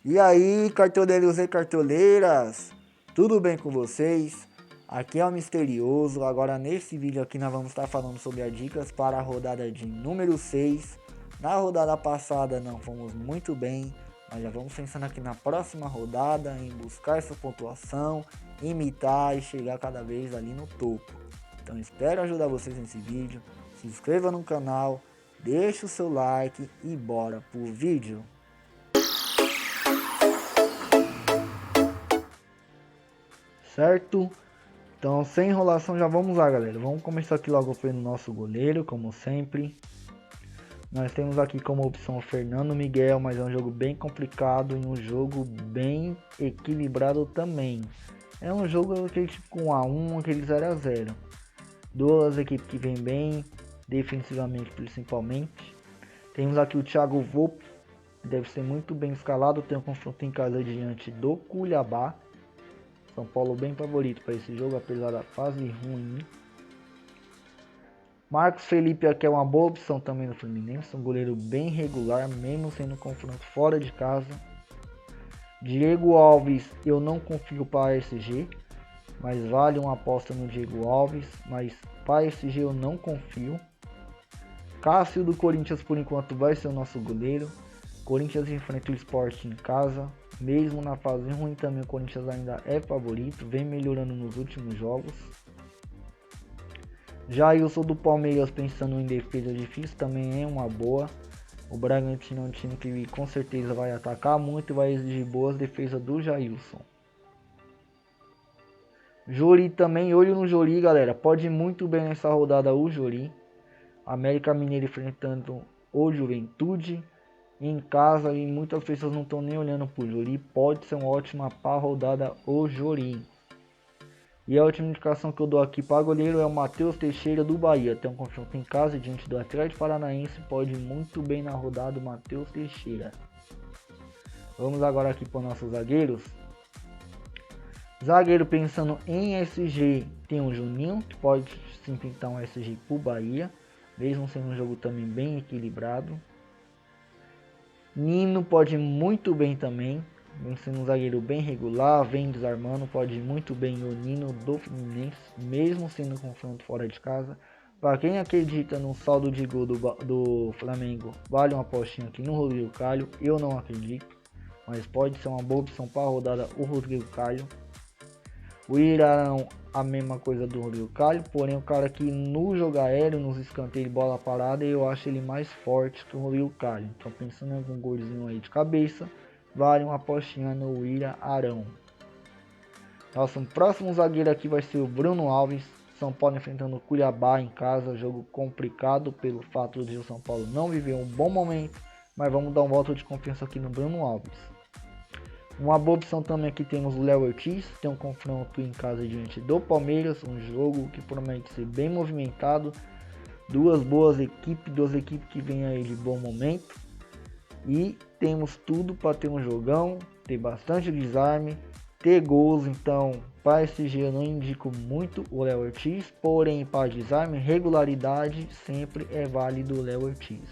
E aí, cartoleiros e cartoleiras, tudo bem com vocês? Aqui é o Misterioso. Agora nesse vídeo aqui nós vamos estar falando sobre as dicas para a rodada de número 6. Na rodada passada não fomos muito bem, mas já vamos pensando aqui na próxima rodada em buscar essa pontuação, imitar e chegar cada vez ali no topo. Então espero ajudar vocês nesse vídeo. Se inscreva no canal, deixe o seu like e bora pro vídeo. Certo? Então, sem enrolação, já vamos lá, galera. Vamos começar aqui logo pelo nosso goleiro, como sempre. Nós temos aqui como opção o Fernando Miguel, mas é um jogo bem complicado e um jogo bem equilibrado também. É um jogo aquele tipo com 1 a 1, aquele 0 a 0. Duas equipes que vêm bem, defensivamente principalmente. Temos aqui o Thiago Volpe, deve ser muito bem escalado, tem um confronto em casa diante do Cuiabá. São Paulo bem favorito para esse jogo, apesar da fase ruim. Marcos Felipe aqui é uma boa opção também no Fluminense, um goleiro bem regular, mesmo sendo um confronto fora de casa. Diego Alves eu não confio para a SG, mas vale uma aposta no Diego Alves, mas para a SG eu não confio. Cássio do Corinthians por enquanto vai ser o nosso goleiro. Corinthians enfrenta o Sport em casa. Mesmo na fase ruim também o Corinthians ainda é favorito, vem melhorando nos últimos jogos. Jailson do Palmeiras pensando em defesa difícil também é uma boa. O Bragantino é um time que com certeza vai atacar muito e vai exigir boas defesas do Jailson. Jori também, olho no Jori, galera, pode ir muito bem nessa rodada o Jori. América Mineiro enfrentando o Juventude em casa e muitas pessoas não estão nem olhando pro Jori, pode ser uma ótima para rodada o Jori. E a última indicação que eu dou aqui para goleiro é o Matheus Teixeira do Bahia, tem um confronto em casa diante do Atlético Paranaense, pode ir muito bem na rodada o Matheus Teixeira. Vamos agora aqui para os nossos zagueiros. Zagueiro pensando em SG, tem o Juninho, que pode sim pintar um SG pro Bahia, mesmo sendo um jogo também bem equilibrado. Nino pode ir muito bem também, vem sendo um zagueiro bem regular, vem desarmando, pode ir muito bem o Nino do Fluminense, mesmo sendo um confronto fora de casa. Para quem acredita no saldo de gol do Flamengo, vale uma apostinha aqui no Rodrigo Caio, eu não acredito, mas pode ser uma boa opção para a rodada o Rodrigo Caio. O Irarão, a mesma coisa do Rodrigo Caio, porém o cara que no jogo aéreo, nos escanteios de bola parada, eu acho ele mais forte que o Rodrigo Caio. Então pensando em algum golzinho aí de cabeça, vale uma apostinha no Irarão. Nosso próximo zagueiro aqui vai ser o Bruno Alves. São Paulo enfrentando o Cuiabá em casa, jogo complicado pelo fato de o São Paulo não viver um bom momento, mas vamos dar um voto de confiança aqui no Bruno Alves. Uma boa opção também aqui temos o Léo Ortiz, tem um confronto em casa diante do Palmeiras, um jogo que promete ser bem movimentado, duas equipes que vêm aí de bom momento e temos tudo para ter um jogão, ter bastante desarme, ter gols. Então para SG eu não indico muito o Léo Ortiz, porém para desarme, regularidade sempre é válido o Léo Ortiz.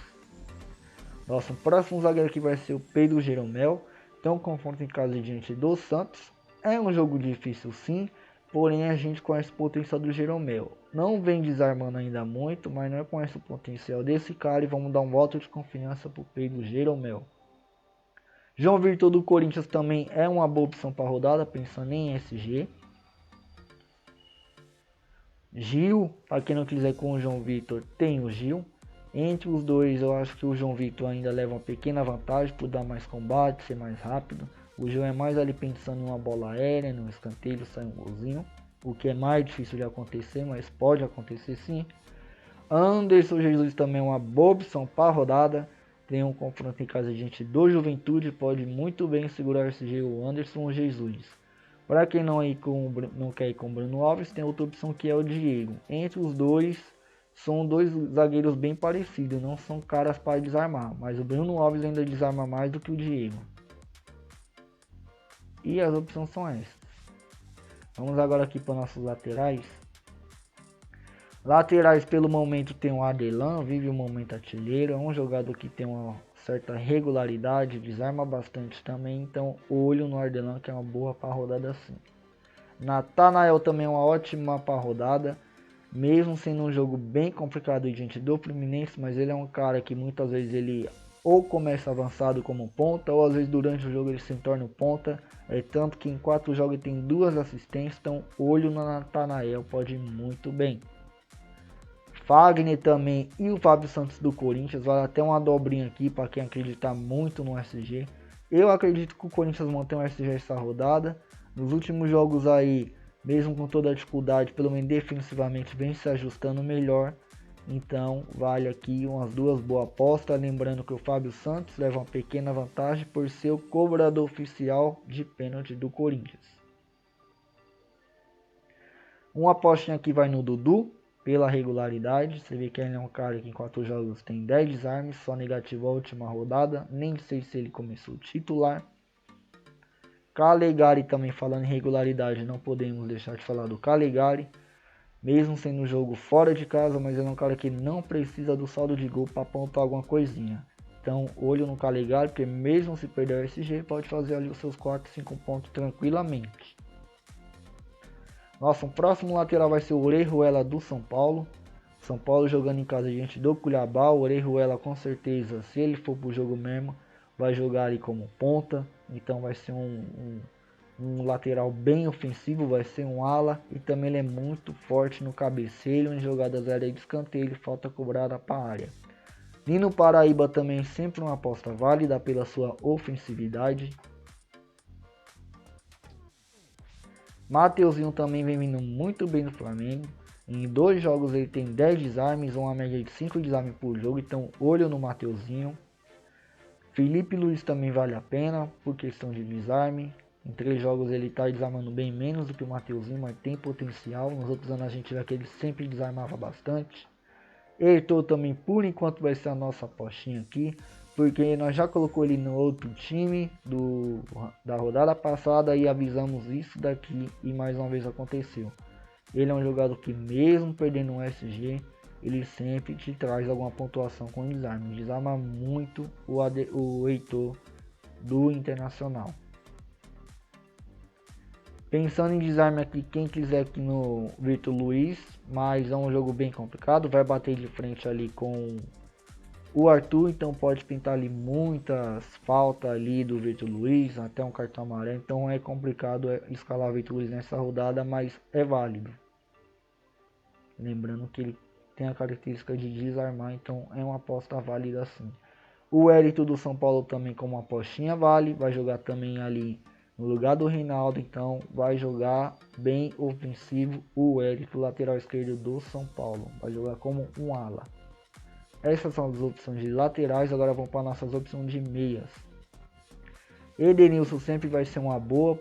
Nosso próximo zagueiro aqui vai ser o Pedro Jeromel. Então, confronto em casa diante do Santos. É um jogo difícil sim, porém a gente conhece o potencial do Jeromel. Não vem desarmando ainda muito, mas nós conhece o potencial desse cara e vamos dar um voto de confiança para o Pedro Jeromel. João Vitor do Corinthians também é uma boa opção para a rodada, pensando em SG. Gil, para quem não quiser com o João Vitor, tem o Gil. Entre os dois, eu acho que o João Vitor ainda leva uma pequena vantagem por dar mais combate, ser mais rápido. O Gil é mais ali pensando em uma bola aérea, no escanteio, sai um golzinho. O que é mais difícil de acontecer, mas pode acontecer sim. Anderson Jesus também é uma boa opção para a rodada. Tem um confronto em casa diante do Juventude, pode muito bem segurar esse o Anderson Jesus. Para quem não quer ir com o Bruno Alves, tem outra opção que é o Diego. Entre os dois, são dois zagueiros bem parecidos, não são caras para desarmar, mas o Bruno Alves ainda desarma mais do que o Diego. E as opções são essas. Vamos agora aqui para nossos laterais. Laterais pelo momento tem o Adelan, vive um momento artilheiro, é um jogador que tem uma certa regularidade, desarma bastante também, então olho no Ardelão, que é uma boa para rodada assim. Natanael também é uma ótima para rodada, mesmo sendo um jogo bem complicado diante do Fluminense, mas ele é um cara que muitas vezes ele ou começa avançado como ponta, ou às vezes durante o jogo ele se torna ponta, tanto que em 4 jogos ele tem 2 assistências, então olho no Natanael, pode ir muito bem. Fagner também e o Fábio Santos do Corinthians, vale até uma dobrinha aqui para quem acreditar muito no SG. Eu acredito que o Corinthians mantém o SG essa rodada. Nos últimos jogos aí, mesmo com toda a dificuldade, pelo menos defensivamente vem se ajustando melhor. Então vale aqui umas 2 boas apostas. Lembrando que o Fábio Santos leva uma pequena vantagem por ser o cobrador oficial de pênalti do Corinthians. Uma apostinha aqui vai no Dudu, pela regularidade. Você vê que ele é um cara que em 4 jogos tem 10 desarmes, só negativo a última rodada. Nem sei se ele começou titular. Calegari também, falando em regularidade, não podemos deixar de falar do Calegari. Mesmo sendo um jogo fora de casa, mas ele é um cara que não precisa do saldo de gol para pontuar alguma coisinha. Então, olho no Calegari, porque mesmo se perder o SG, pode fazer ali os seus 4, 5 pontos tranquilamente. Nosso próximo lateral vai ser o Orejuela do São Paulo. São Paulo jogando em casa diante do Cuiabá. O Orejuela com certeza, se ele for pro jogo mesmo, vai jogar ali como ponta. Então vai ser um lateral bem ofensivo, vai ser um ala. E também ele é muito forte no cabeceio, em jogadas aéreas de escanteio, falta cobrada para a área. Nino Paraíba também sempre uma aposta válida pela sua ofensividade. Mateuzinho também vem vindo muito bem no Flamengo. Em 2 jogos ele tem 10 desarmes, uma média de 5 desarmes por jogo, então olho no Mateuzinho. Felipe Luiz também vale a pena por questão de desarme. Em 3 jogos ele está desarmando bem menos do que o Mateuzinho, mas tem potencial. Nos outros anos a gente vê que ele sempre desarmava bastante. Heitor também por enquanto vai ser a nossa apostinha aqui, porque nós já colocou ele no outro time da rodada passada e avisamos isso daqui e mais uma vez aconteceu. Ele é um jogador que mesmo perdendo um SG, ele sempre te traz alguma pontuação com desarme. Desarma muito o Heitor do Internacional. Pensando em desarme aqui, quem quiser aqui no Vitor Luiz, mas é um jogo bem complicado, vai bater de frente ali com o Arthur, então pode pintar ali muitas faltas ali do Vitor Luiz, até um cartão amarelo, então é complicado escalar o Vitor Luiz nessa rodada, mas é válido. Lembrando que ele tem a característica de desarmar, então é uma aposta válida sim. O Wellington do São Paulo também como uma apostinha vale, vai jogar também ali no lugar do Reinaldo, então vai jogar bem ofensivo o Wellington, lateral esquerdo do São Paulo, vai jogar como um ala. Essas são as opções de laterais, agora vamos para nossas opções de meias. Edenilson sempre vai ser uma boa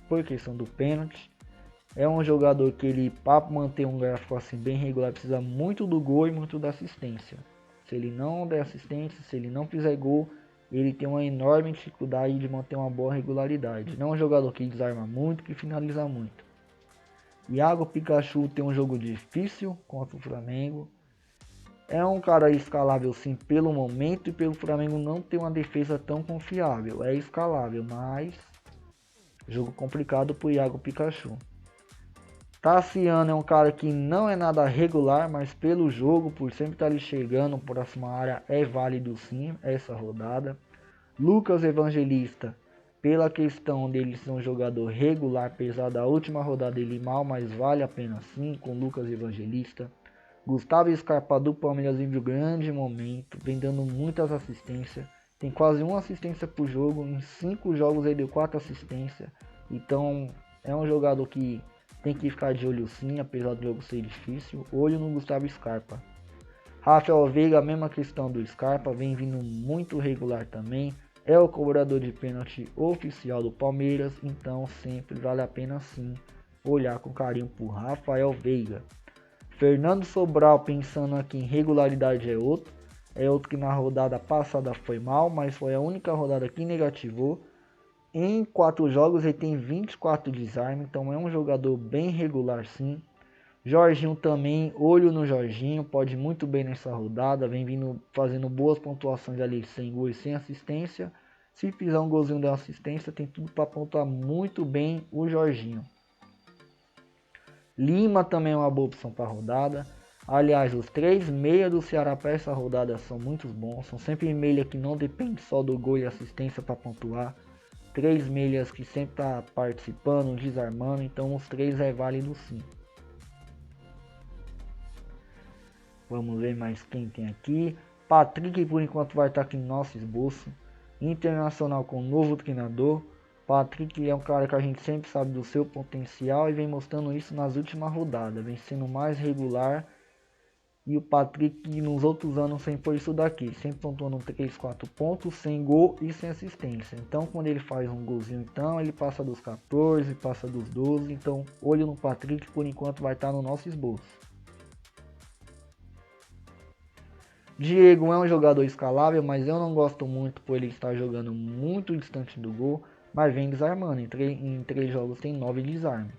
por questão do pênalti. É um jogador que ele, para manter um gráfico assim bem regular, precisa muito do gol e muito da assistência. Se ele não der assistência, se ele não fizer gol, ele tem uma enorme dificuldade de manter uma boa regularidade. Não é um jogador que desarma muito, que finaliza muito. Iago Pikachu tem um jogo difícil contra o Flamengo. É um cara escalável sim pelo momento e pelo Flamengo não ter uma defesa tão confiável. É escalável, mas jogo complicado para o Iago Pikachu. Tassiano é um cara que não é nada regular, mas pelo jogo, por sempre estar ali chegando próxima área, é válido sim essa rodada. Lucas Evangelista, pela questão dele ser um jogador regular, apesar da última rodada ele mal, mas vale a pena sim com Lucas Evangelista. Gustavo Scarpa do Palmeiras vive um grande momento, vem dando muitas assistências, tem quase uma assistência por jogo, em 5 jogos ele deu 4 assistências, então é um jogador que tem que ficar de olho sim, apesar do jogo ser difícil. Olho no Gustavo Scarpa. Rafael Veiga, a mesma questão do Scarpa, vem vindo muito regular também. É o cobrador de pênalti oficial do Palmeiras, então sempre vale a pena sim olhar com carinho por Rafael Veiga. Fernando Sobral, pensando aqui em regularidade, é outro que na rodada passada foi mal, mas foi a única rodada que negativou. Em 4 jogos ele tem 24 desarmes, então é um jogador bem regular sim. Jorginho também, olho no Jorginho, pode muito bem nessa rodada, vem vindo fazendo boas pontuações ali, sem gol e sem assistência. Se fizer um golzinho de assistência, tem tudo para pontuar muito bem o Jorginho. Lima também é uma boa opção para a rodada. Aliás, os 3 meias do Ceará para essa rodada são muito bons. São sempre meias que não dependem só do gol e assistência para pontuar. 3 meias que sempre tá participando, desarmando. Então os 3 é válido sim. Vamos ver mais quem tem aqui. Patrick por enquanto vai estar aqui no nosso esboço. Internacional com novo treinador. Patrick é um cara que a gente sempre sabe do seu potencial e vem mostrando isso nas últimas rodadas. Vem sendo mais regular. E o Patrick nos outros anos sempre foi isso daqui. Sempre pontuando 3, 4 pontos, sem gol e sem assistência. Então quando ele faz um golzinho, então ele passa dos 14, passa dos 12. Então olho no Patrick, por enquanto vai estar no nosso esboço. Diego é um jogador escalável, mas eu não gosto muito por ele estar jogando muito distante do gol, mas vem desarmando. Em 3 jogos tem 9 desarmes.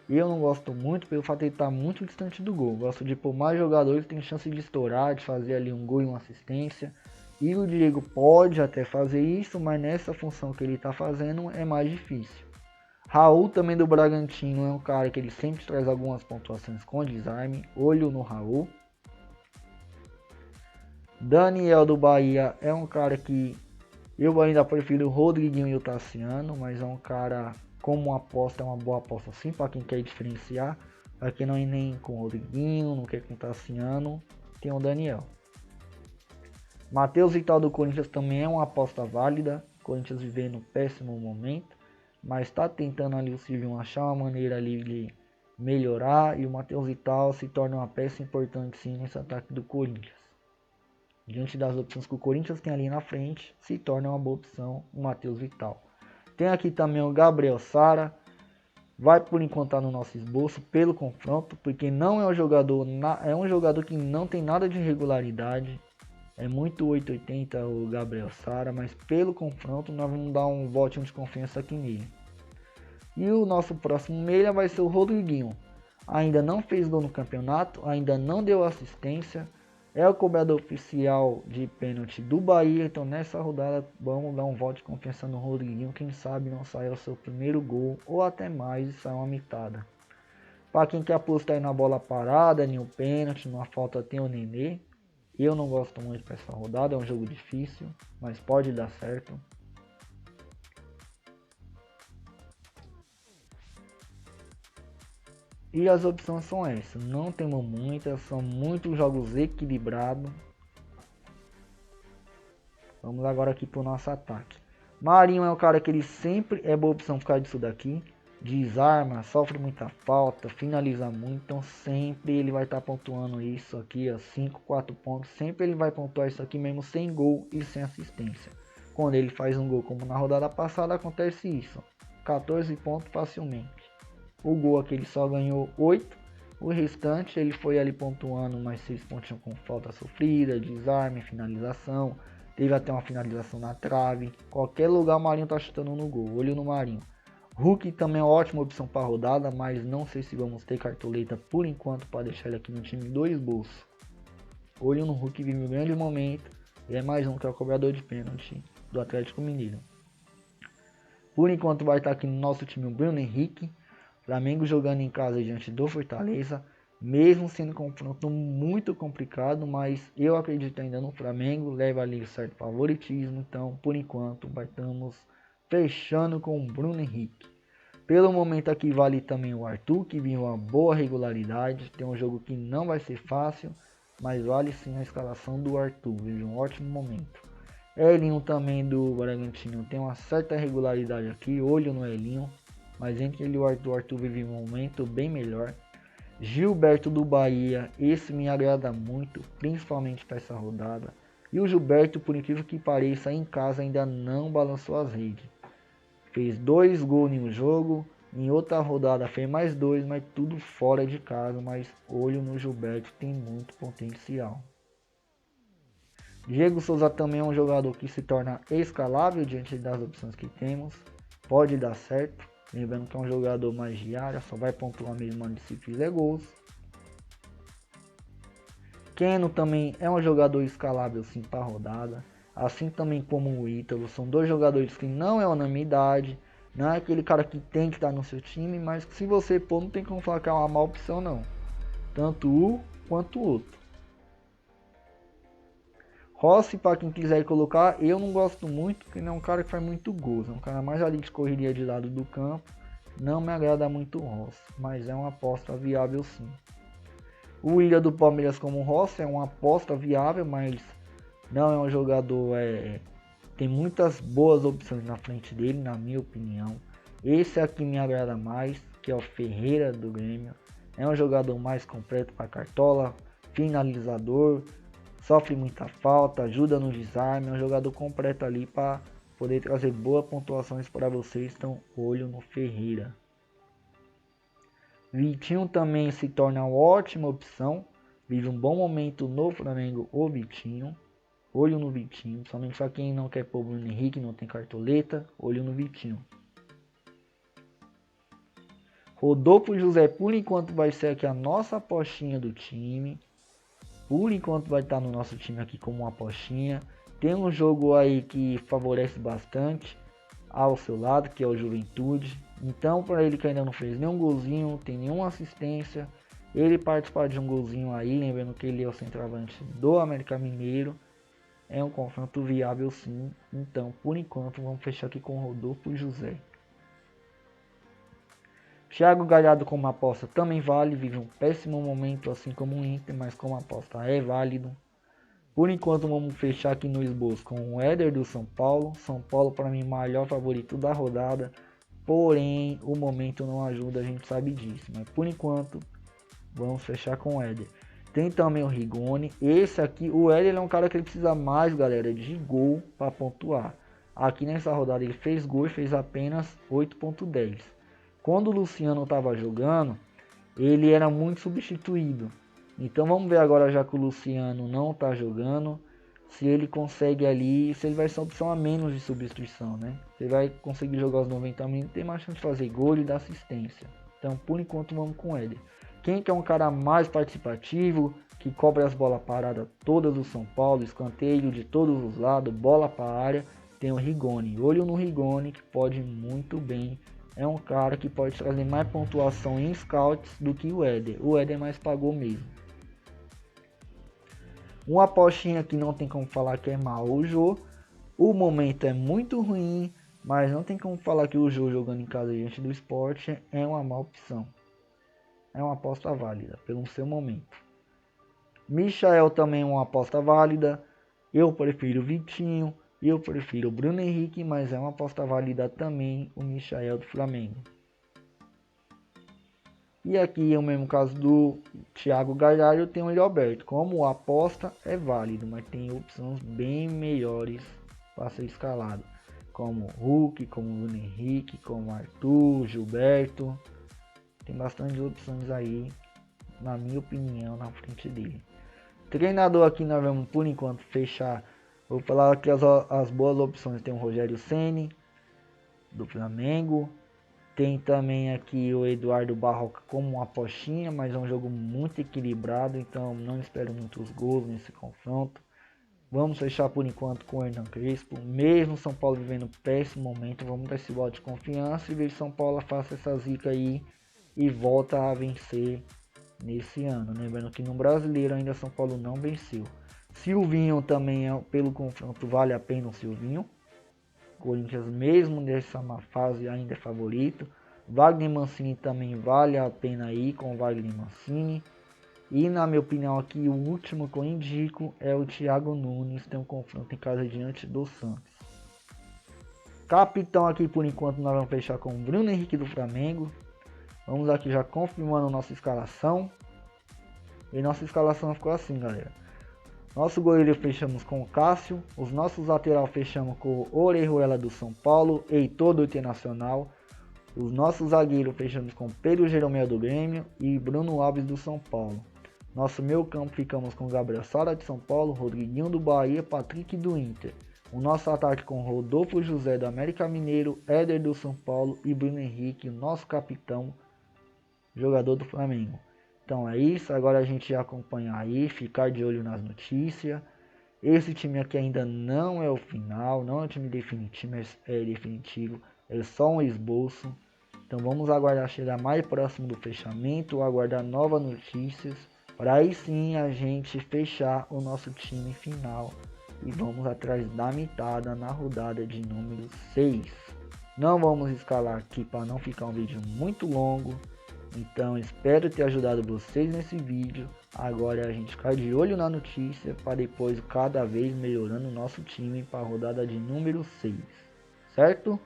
Eu não gosto muito pelo fato de ele estar muito distante do gol. Gosto de pôr mais jogadores que tem chance de estourar, de fazer ali um gol e uma assistência. E o Diego pode até fazer isso, mas nessa função que ele está fazendo é mais difícil. Raul também do Bragantino é um cara que ele sempre traz algumas pontuações com desarme. Olho no Raul. Daniel do Bahia é um cara que eu ainda prefiro o Rodriguinho e o Tassiano, mas é um cara como aposta, é uma boa aposta sim para quem quer diferenciar. Para quem não ir nem com o Rodriguinho, não quer com o Tassiano, tem o Daniel. Matheus Vital do Corinthians também é uma aposta válida. O Corinthians vivendo um péssimo momento, mas está tentando ali o Silvio achar uma maneira ali de melhorar, e o Matheus Vital se torna uma peça importante sim nesse ataque do Corinthians. Diante das opções que o Corinthians tem ali na frente, se torna uma boa opção o Matheus Vital. Tem aqui também o Gabriel Sara, vai por enquanto estar no nosso esboço pelo confronto, porque não é um jogador, é um jogador que não tem nada de regularidade, é muito 880 o Gabriel Sara, mas pelo confronto nós vamos dar um voto de confiança aqui nele. E o nosso próximo meia vai ser o Rodriguinho, ainda não fez gol no campeonato, ainda não deu assistência, é o cobrador oficial de pênalti do Bahia, então nessa rodada vamos dar um voto de confiança no Rodriguinho, quem sabe não saia o seu primeiro gol ou até mais e saia uma mitada. Para quem quer apostar aí na bola parada, em um pênalti, numa falta tem o Nenê. Eu não gosto muito para essa rodada, é um jogo difícil, mas pode dar certo. E as opções são essas, não temos muitas, são muitos jogos equilibrados. Vamos agora aqui para o nosso ataque. Marinho é um cara que ele sempre é boa opção por causa disso daqui. Desarma, sofre muita falta, finaliza muito, então sempre ele vai estar pontuando isso aqui, ó, 5, 4 pontos. Sempre ele vai pontuar isso aqui mesmo sem gol e sem assistência. Quando ele faz um gol, como na rodada passada, acontece isso, ó, 14 pontos facilmente. O gol aqui ele só ganhou 8, o restante ele foi ali pontuando mais 6 pontinhos com falta sofrida, desarme, finalização. Teve até uma finalização na trave. Qualquer lugar o Marinho tá chutando no gol. Olho no Marinho. Hulk também é uma ótima opção para rodada, mas não sei se vamos ter cartoleta por enquanto para deixar ele aqui no time do esboço. Olho no Hulk, vive um grande momento. E é mais um que é o cobrador de pênalti do Atlético Mineiro. Por enquanto vai estar aqui no nosso time o Bruno Henrique. Flamengo jogando em casa diante do Fortaleza. Mesmo sendo um confronto muito complicado, mas eu acredito ainda no Flamengo, leva ali certo favoritismo, então por enquanto estamos fechando com o Bruno Henrique. Pelo momento aqui vale também o Arthur, que viu uma boa regularidade, tem um jogo que não vai ser fácil, mas vale sim a escalação do Arthur, vive um ótimo momento. Elinho também do Bragantino tem uma certa regularidade aqui, olho no Elinho, mas entre ele e o Arthur vive um momento bem melhor. Gilberto do Bahia, esse me agrada muito, principalmente para essa rodada. E o Gilberto, por incrível que pareça, em casa ainda não balançou as redes. Fez 2 gols em um jogo, em outra rodada fez mais 2, mas tudo fora de casa. Mas olho no Gilberto, tem muito potencial. Diego Souza também é um jogador que se torna escalável diante das opções que temos, pode dar certo. Lembrando que é um jogador mais de área, só vai pontuar mesmo onde se fizer gols. Keno também é um jogador escalável sim para a rodada. Assim também como o Ítalo. São dois jogadores que não é unanimidade. Não é aquele cara que tem que estar no seu time. Mas que se você pôr, não tem como falar que é uma má opção não. Tanto um quanto o outro. Rossi, para quem quiser colocar, eu não gosto muito, porque ele é um cara que faz muito gols. É um cara mais ali de correria de lado do campo. Não me agrada muito o Rossi, mas é uma aposta viável sim. O Willian do Palmeiras como Rossi é uma aposta viável, mas não é um jogador, tem muitas boas opções na frente dele, na minha opinião. Esse aqui me agrada mais, que é o Ferreira do Grêmio. É um jogador mais completo para cartola, finalizador, sofre muita falta, ajuda no desarme, é um jogador completo ali para poder trazer boas pontuações para vocês, então olho no Ferreira. Vitinho também se torna uma ótima opção, vive um bom momento no Flamengo o Vitinho, olho no Vitinho, somente só quem não quer pôr o Bruno Henrique, não tem cartoleta, olho no Vitinho. Rodolfo José por enquanto vai ser aqui a nossa apostinha do time. Por enquanto vai estar no nosso time aqui como uma apostinha. Tem um jogo aí que favorece bastante ao seu lado, que é o Juventude. Então, para ele que ainda não fez nenhum golzinho, tem nenhuma assistência, ele participar de um golzinho aí, lembrando que ele é o centroavante do América Mineiro, é um confronto viável sim. Então, por enquanto, vamos fechar aqui com o Rodolfo José. Thiago Galhardo como aposta também vale, vive um péssimo momento assim como o Inter, mas como aposta é válido. Por enquanto vamos fechar aqui no esboço com o Éder do São Paulo. São Paulo para mim maior favorito da rodada, porém o momento não ajuda, a gente sabe disso. Mas por enquanto vamos fechar com o Éder. Tem também o Rigoni, esse aqui, o Éder é um cara que ele precisa mais, galera, de gol para pontuar. Aqui nessa rodada ele fez gol e fez apenas 8.10. Quando o Luciano estava jogando, ele era muito substituído. Então vamos ver agora, já que o Luciano não está jogando, se ele consegue ali, se ele vai ser uma opção a menos de substituição, né? Se ele vai conseguir jogar os 90 minutos, tem mais chance de fazer gol e dar assistência. Então por enquanto vamos com o Éder. Quem que é um cara mais participativo, que cobre as bolas paradas todas do São Paulo, escanteio de todos os lados, bola para a área, tem o Rigoni. Olho no Rigoni, que pode muito bem. É um cara que pode trazer mais pontuação em scouts do que o Éder. O Éder mais pagou mesmo. Uma apostinha que não tem como falar que é mal o Jô. O momento é muito ruim, mas não tem como falar que o Jô jogando em casa diante do Sport é uma má opção. É uma aposta válida pelo seu momento. Michael também é uma aposta válida. Eu prefiro o Vitinho. Eu prefiro o Bruno Henrique, mas é uma aposta válida também o Michael do Flamengo. E aqui é o mesmo caso do Thiago Galhardo, eu tenho ele aberto. Como a aposta é válido, mas tem opções bem melhores para ser escalado. Como Hulk, como Bruno Henrique, como Arthur, Gilberto. Tem bastante opções aí, na minha opinião, na frente dele. Treinador aqui nós vamos por enquanto fechar. Vou falar aqui as boas opções. Tem o Rogério Ceni do Flamengo. Tem também aqui o Eduardo Barroca como uma apostinha, mas é um jogo muito equilibrado, então não espero muitos gols nesse confronto. Vamos fechar por enquanto com o Hernan Crespo. Mesmo São Paulo vivendo um péssimo momento, vamos dar esse voto de confiança e ver se São Paulo faça essa zica aí e volta a vencer nesse ano. Lembrando que no Brasileiro ainda São Paulo não venceu. Silvinho também, pelo confronto, vale a pena o Silvinho. Corinthians mesmo nessa má fase ainda é favorito. Wagner Mancini também vale a pena ir com o Wagner Mancini. E na minha opinião aqui o último que eu indico é o Thiago Nunes, tem um confronto em casa diante do Santos. Capitão aqui por enquanto nós vamos fechar com o Bruno Henrique do Flamengo. Vamos aqui já confirmando nossa escalação. E nossa escalação ficou assim, galera. Nosso goleiro fechamos com o Cássio. Os nossos lateral fechamos com o Orejuela do São Paulo, Heitor do Internacional. Os nossos zagueiros fechamos com Pedro Jeromel do Grêmio e Bruno Alves do São Paulo. Nosso meio campo ficamos com Gabriel Sara de São Paulo, Rodriguinho do Bahia, Patrick do Inter. O nosso ataque com Rodolfo José do América Mineiro, Éder do São Paulo e Bruno Henrique, nosso capitão, jogador do Flamengo. Então é isso, agora a gente já acompanha aí, ficar de olho nas notícias. Esse time aqui ainda não é o final, não é o time definitivo, é só um esboço. Então vamos aguardar chegar mais próximo do fechamento, aguardar novas notícias, para aí sim a gente fechar o nosso time final. E vamos atrás da mitada na rodada de número 6. Não vamos escalar aqui para não ficar um vídeo muito longo. Então espero ter ajudado vocês nesse vídeo. Agora é a gente ficar de olho na notícia para depois cada vez melhorando o nosso time para a rodada de número 6. Certo?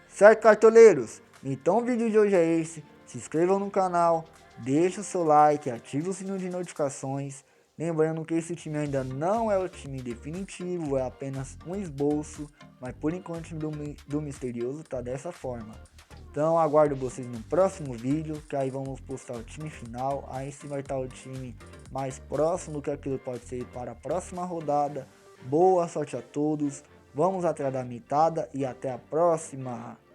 Certo, cartoleiros? Então o vídeo de hoje é esse. Se inscrevam no canal, deixe o seu like, ative o sininho de notificações. Lembrando que esse time ainda não é o time definitivo, é apenas um esboço. Mas por enquanto o time do Misterioso tá dessa forma. Então aguardo vocês no próximo vídeo, que aí vamos postar o time final. Aí sim vai estar o time mais próximo do que aquilo pode ser para a próxima rodada. Boa sorte a todos, vamos atrás da mitada e até a próxima!